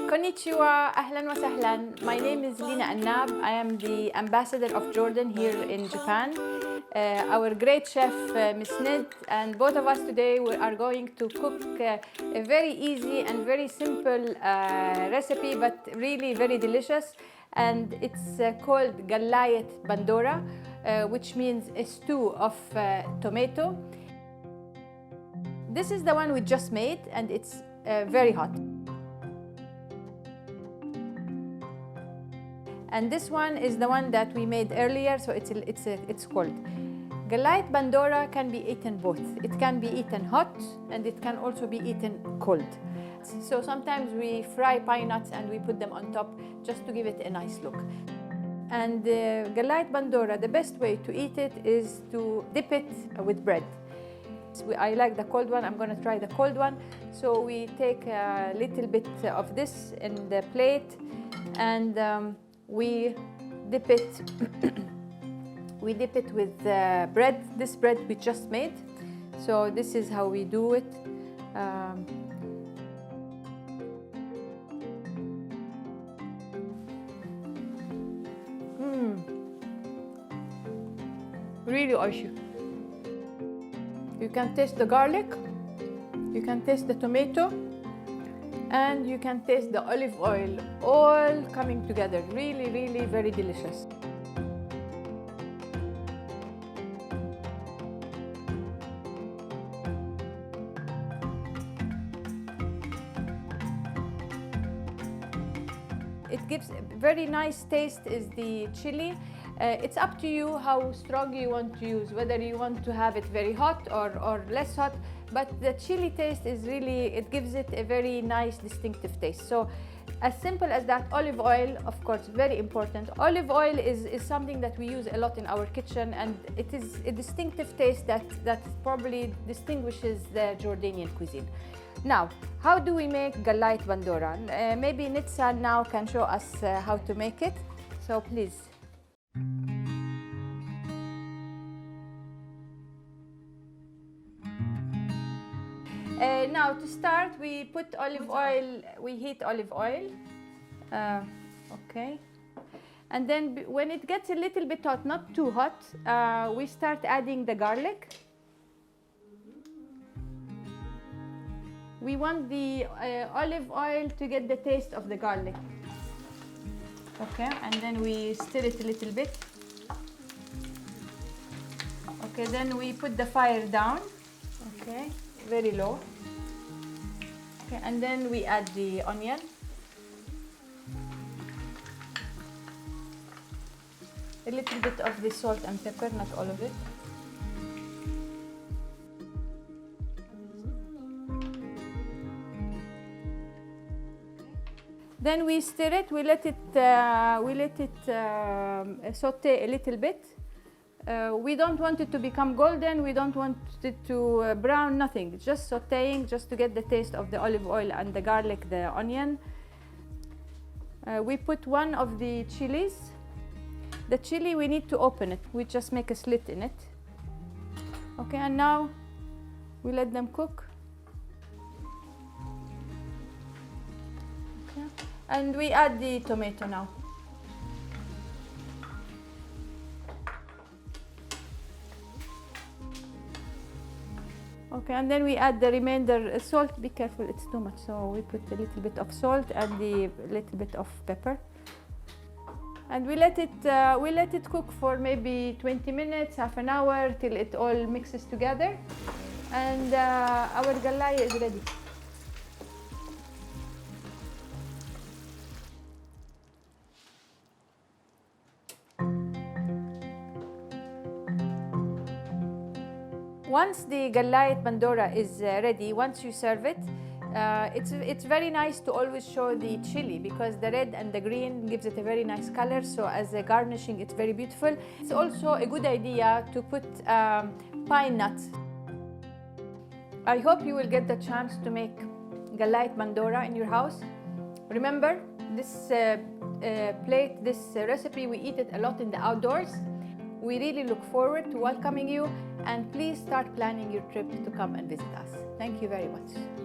Konnichiwa, ahlan wa sahlan. My name is Lina Annab. I am the ambassador of Jordan here in Japan. Our great chef, Miss Nid, and both of us today we are going to cook a very easy and very simple recipe, but really very delicious. And it's called Gallayat Bandora, which means a stew of tomato. This is the one we just made, and it's very hot. And this one is the one that we made earlier, so it's cold. Gallayat Bandora can be eaten both. It can be eaten hot, and it can also be eaten cold. So sometimes we fry pine nuts and we put them on top just to give it a nice look. And Gallayat Bandora, the best way to eat it is to dip it with bread. I like the cold one. I'm going to try the cold one. So we take a little bit of this in the plate, and we dip it. We dip it with bread. This bread we just made. So this is how we do it. Really oishi. You can taste the garlic, you can taste the tomato, and you can taste the olive oil, all coming together. Really, really very delicious. It gives a very nice taste is the chili. It's up to you how strong you want to use, whether you want to have it very hot or less hot, but the chili taste is really, it gives it a very nice distinctive taste. So as simple as that. Olive oil, of course, very important. Olive oil is something that we use a lot in our kitchen, and it is a distinctive taste that probably distinguishes the Jordanian cuisine. Now, how do we make Gallayat Bandora? Maybe Nitsan now can show us how to make it. So please. Now to start, we put olive oil, we heat olive oil. Okay. And then when it gets a little bit hot, not too hot, we start adding the garlic. We want the olive oil to get the taste of the garlic. Okay, and then we stir it a little bit. Okay, then we put the fire down. Okay, very low. Okay, and then we add the onion. A little bit of the salt and pepper, not all of it. Then we stir it. We let it saute a little bit. We don't want it to become golden. We don't want it to brown. Nothing. Just sautéing, just to get the taste of the olive oil and the garlic, the onion. We put one of the chilies. The chili, we need to open it. We just make a slit in it. Okay, and now we let them cook. Okay. And we add the tomato now. Okay, and then we add the remainder salt. Be careful, it's too much. So we put a little bit of salt and the little bit of pepper. And we let it cook for maybe 20 minutes, half an hour, till it all mixes together. And our gallaya is ready. Once the Gallayat Bandora is ready, once you serve it, it's very nice to always show the chili, because the red and the green gives it a very nice color. So as a garnishing, it's very beautiful. It's also a good idea to put pine nuts. I hope you will get the chance to make Gallayat Bandora in your house. Remember, this recipe, we eat it a lot in the outdoors. We really look forward to welcoming you and please start planning your trip to come and visit us. Thank you very much.